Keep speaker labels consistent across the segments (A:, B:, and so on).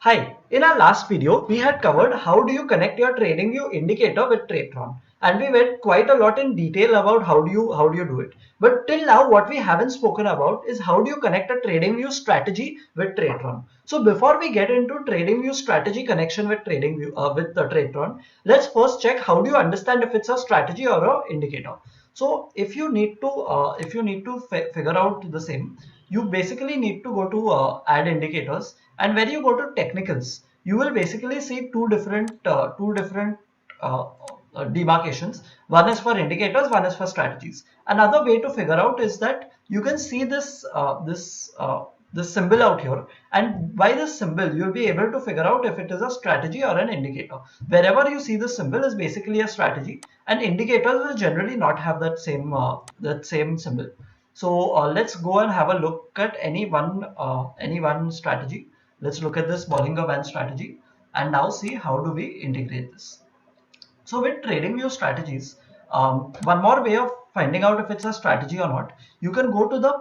A: Hi, in our last video, we had covered how do you connect your TradingView indicator with Tradetron, and we went quite a lot in detail about how do you do it. But till now, what we haven't spoken about is how do you connect a TradingView strategy with Tradetron. So before we get into TradingView strategy connection with TradingView with the Tradetron, let's first check how do you understand if it's a strategy or a indicator. So if you need to figure out the same, you basically need to go to add indicators, and when you go to technicals, you will basically see two different uh, demarcations. One is for indicators, one is for strategies. Another way to figure out is that you can see this symbol out here, and by this symbol you'll be able to figure out if it is a strategy or an indicator. Wherever you see this symbol is basically a strategy, and indicators will generally not have that same symbol. So let's go and have a look at any one strategy. Let's look at this Bollinger Band strategy and now see how do we integrate this. So with TradingView strategies, one more way of finding out if it's a strategy or not, you can go to the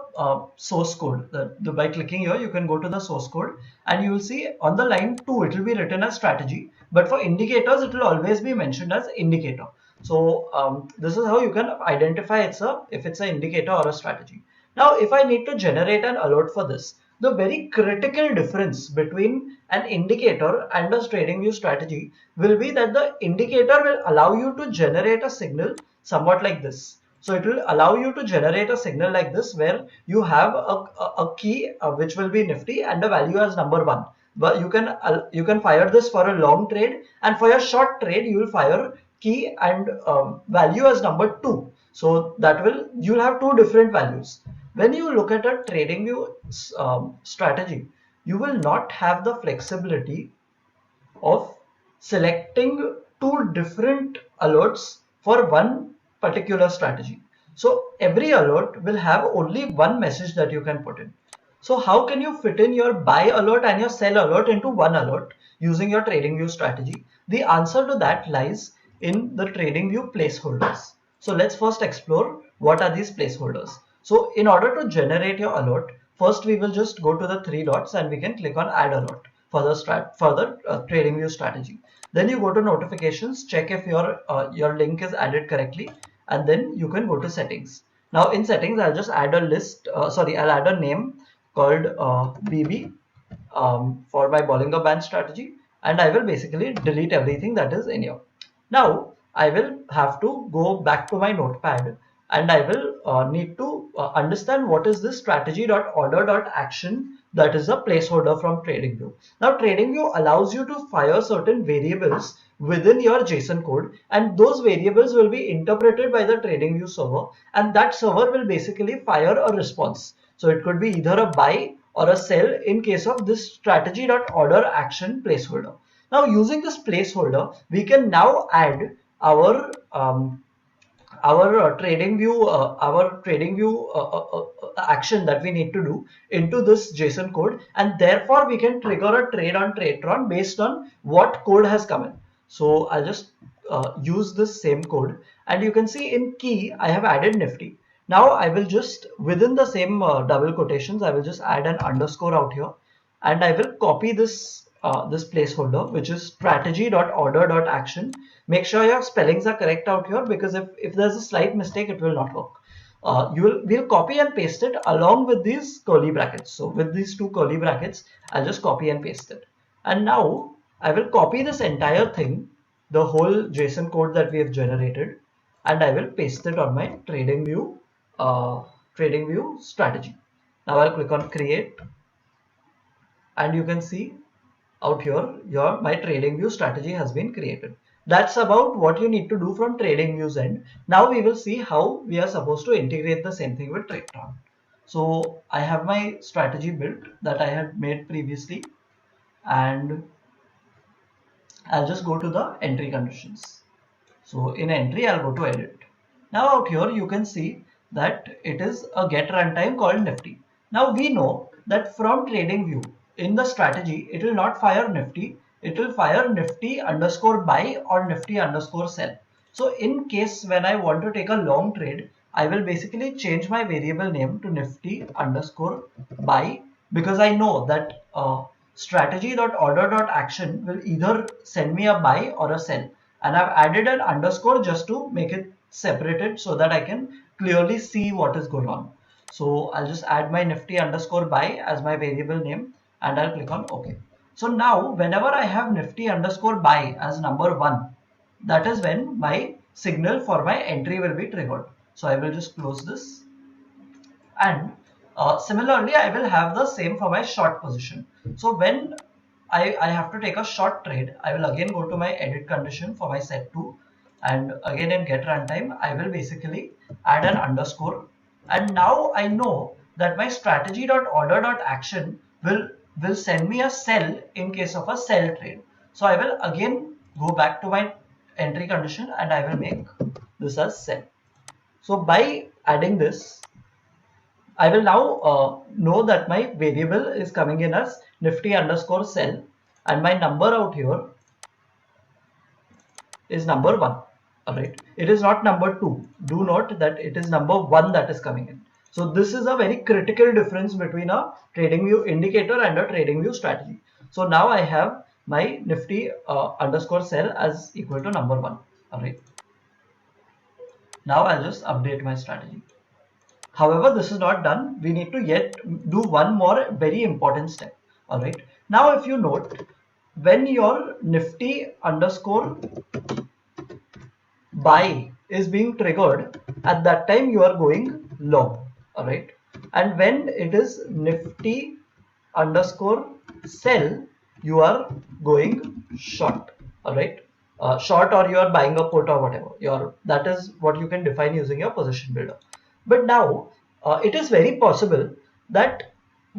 A: source code. By clicking here, you can go to the source code and you will see on the line 2, it will be written as strategy. But for indicators, it will always be mentioned as indicator. So this is how you can identify if it's an indicator or a strategy. Now, if I need to generate an alert for this, the very critical difference between an indicator and a TradingView strategy will be that the indicator will allow you to generate a signal somewhat like this. So it will allow you to generate a signal like this where you have a key which will be Nifty and a value as number 1. But you can fire this for a long trade, and for your short trade you will fire key and value as number 2. So you'll have two different values. When you look at a TradingView strategy, you will not have the flexibility of selecting two different alerts for one particular strategy. So every alert will have only one message that you can put in. So how can you fit in your buy alert and your sell alert into one alert using your TradingView strategy? The answer to that lies in the TradingView placeholders. So let's first explore what are these placeholders. So in order to generate your alert, first we will just go to the 3 dots and we can click on add alert for the TradingView strategy. Then you go to notifications, check if your link is added correctly, and then you can go to settings. Now in settings, I'll just add I'll add a name called BB for my Bollinger Band strategy, and I will basically delete everything that is in here. Now I will have to go back to my notepad, and I will need to understand what is this strategy.order.action that is a placeholder from TradingView. Now TradingView allows you to fire certain variables within your JSON code, and those variables will be interpreted by the TradingView server, and that server will basically fire a response. So it could be either a buy or a sell in case of this strategy.order.action placeholder. Now using this placeholder, we can now add our TradingView action that we need to do into this JSON code, and therefore we can trigger a trade on Tradetron based on what code has come in. So I'll just use this same code, and you can see in key I have added Nifty. Now I will just within the same double quotations, I will just add an underscore out here, and I will copy this placeholder, which is strategy.order.action. Make sure your spellings are correct out here, because if there's a slight mistake, it will not work. We'll copy and paste it along with these curly brackets. So with these two curly brackets, I'll just copy and paste it. And now I will copy this entire thing, the whole JSON code that we have generated, and I will paste it on my TradingView strategy. Now I'll click on create, and you can see out here my TradingView strategy has been created. That's about what you need to do from TradingView's end. Now we will see how we are supposed to integrate the same thing with Tradetron. So I have my strategy built that I had made previously, and I'll just go to the entry conditions. So in entry, I'll go to edit. Now out here you can see that it is a get runtime called Nifty. Now we know that from TradingView in the strategy, it will not fire Nifty, it will fire Nifty underscore buy or Nifty underscore sell. So in case when I want to take a long trade, I will basically change my variable name to Nifty underscore buy, because I know that strategy.order.action will either send me a buy or a sell, and I've added an underscore just to make it separated so that I can clearly see what is going on. So I'll just add my nifty underscore buy as my variable name, and I'll click on OK. So now whenever I have nifty underscore buy as number 1, that is when my signal for my entry will be triggered. So I will just close this, and similarly I will have the same for my short position. So when I have to take a short trade, I will again go to my edit condition for my set 2, and again in get runtime I will basically add an underscore, and now I know that my strategy.order.action will send me a sell in case of a sell trade. So I will again go back to my entry condition and I will make this as sell. So by adding this, I will now know that my variable is coming in as nifty underscore sell, and my number out here is number 1. Alright, it is not number 2. Do note that it is number 1 that is coming in. So this is a very critical difference between a TradingView indicator and a TradingView strategy. So now I have my nifty underscore sell as equal to number 1. Alright, now I'll just update my strategy. However, this is not done. We need to yet do one more very important step. Alright. Now if you note, when your nifty underscore buy is being triggered, at that time you are going long. Alright. And when it is nifty underscore sell, you are going short. Alright. Short, or you are buying a put or whatever. That is what you can define using your position builder. But now it is very possible that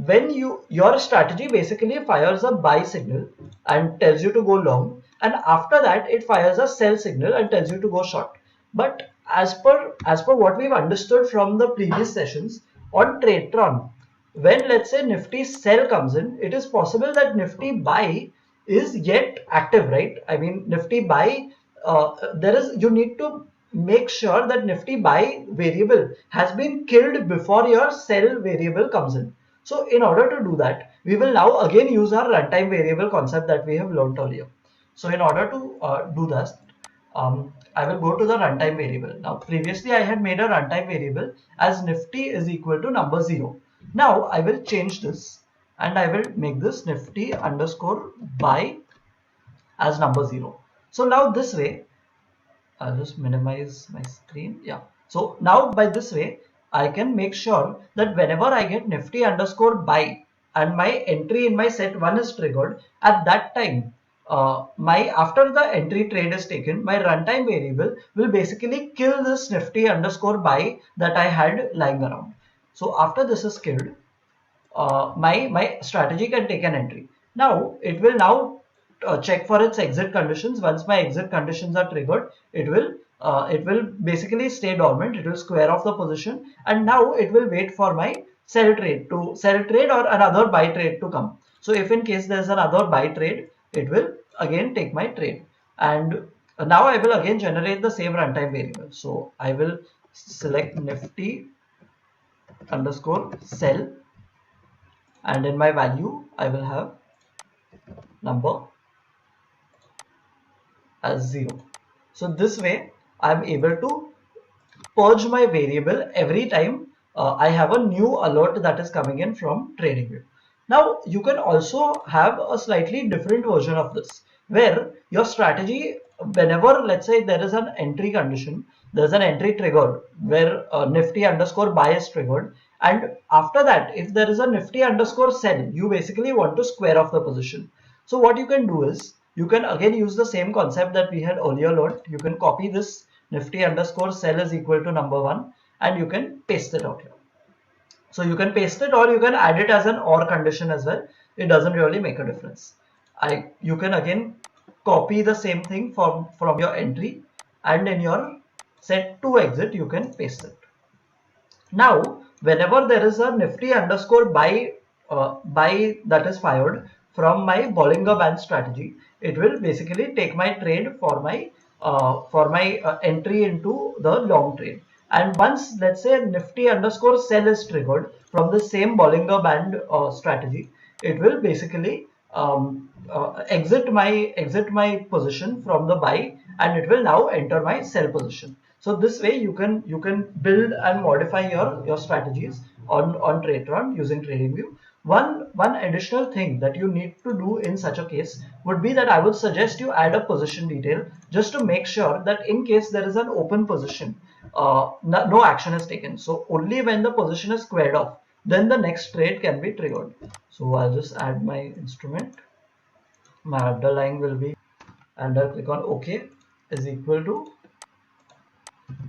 A: when your strategy basically fires a buy signal and tells you to go long, and after that it fires a sell signal and tells you to go short. But as per what we've understood from the previous sessions on Tradetron, when let's say nifty sell comes in, it is possible that nifty buy is yet active, right? I mean, nifty buy, you need to make sure that nifty buy variable has been killed before your sell variable comes in. So in order to do that, we will now again use our runtime variable concept that we have learned earlier. So in order to do that, I will go to the runtime variable. Now previously I had made a runtime variable as nifty is equal to number 0. Now I will change this and I will make this nifty underscore buy as number 0. So now this way, I'll just minimize my screen. Yeah. So now by this way, I can make sure that whenever I get nifty underscore buy and my entry in my set 1 is triggered, at that time, after the entry trade is taken, my runtime variable will basically kill this nifty underscore buy that I had lying around. So after this is killed, my strategy can take an entry. Now it will now check for its exit conditions. Once my exit conditions are triggered, it will basically stay dormant. It will square off the position, and now it will wait for my sell trade or another buy trade to come. So if in case there is another buy trade, it will again take my trade, and now I will again generate the same runtime variable. So I will select nifty underscore sell, and in my value I will have number as 0. So this way I am able to purge my variable every time I have a new alert that is coming in from Tradingview. Now you can also have a slightly different version of this, where your strategy, whenever let's say there is an entry condition, there is an entry trigger where nifty underscore buy is triggered, and after that if there is a nifty underscore sell, you basically want to square off the position. So what you can do is, you can again use the same concept that we had earlier learned. You can copy this nifty underscore sell is equal to number 1 and you can paste it out here. So you can paste it, or you can add it as an OR condition as well. It doesn't really make a difference. You can again copy the same thing from your entry, and in your set 2 exit you can paste it. Now whenever there is a nifty underscore buy that is fired from my Bollinger Band strategy, it will basically take my trade for my entry into the long trade. And once let's say nifty underscore sell is triggered from the same Bollinger Band strategy, it will basically exit my position from the buy, and it will now enter my sell position. So this way you can build and modify your strategies on Tradetron using TradingView. One additional thing that you need to do in such a case would be that I would suggest you add a position detail, just to make sure that in case there is an open position, no action is taken. So only when the position is squared off, then the next trade can be triggered. So I'll just add my instrument. My underlying will be, and I'll click on OK, is equal to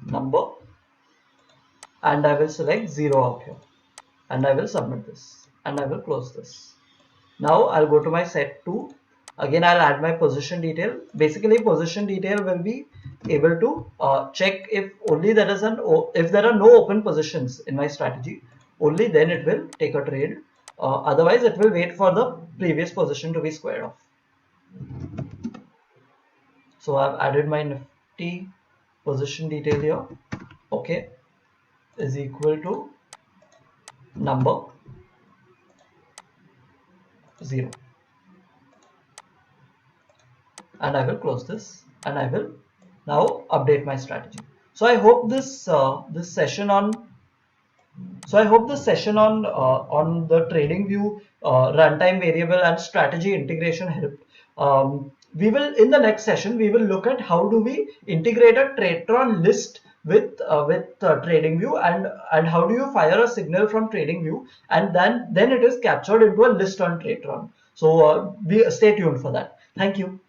A: number, and I will select 0 out here, and I will submit this, and I will close this. Now I'll go to my set 2. Again, I'll add my position detail. Basically, position detail will be able to check if only there is if there are no open positions in my strategy, only then it will take a trade. Otherwise, it will wait for the previous position to be squared off. So I've added my Nifty position detail here. Okay, is equal to number 0, and I will close this, and I will now update my strategy. So I hope this session on the TradingView runtime variable and strategy integration helped. We will, in the next session, we will look at how do we integrate a Tradetron list with TradingView, and how do you fire a signal from TradingView, and then it is captured into a list on Tradetron. So stay tuned for that. Thank you.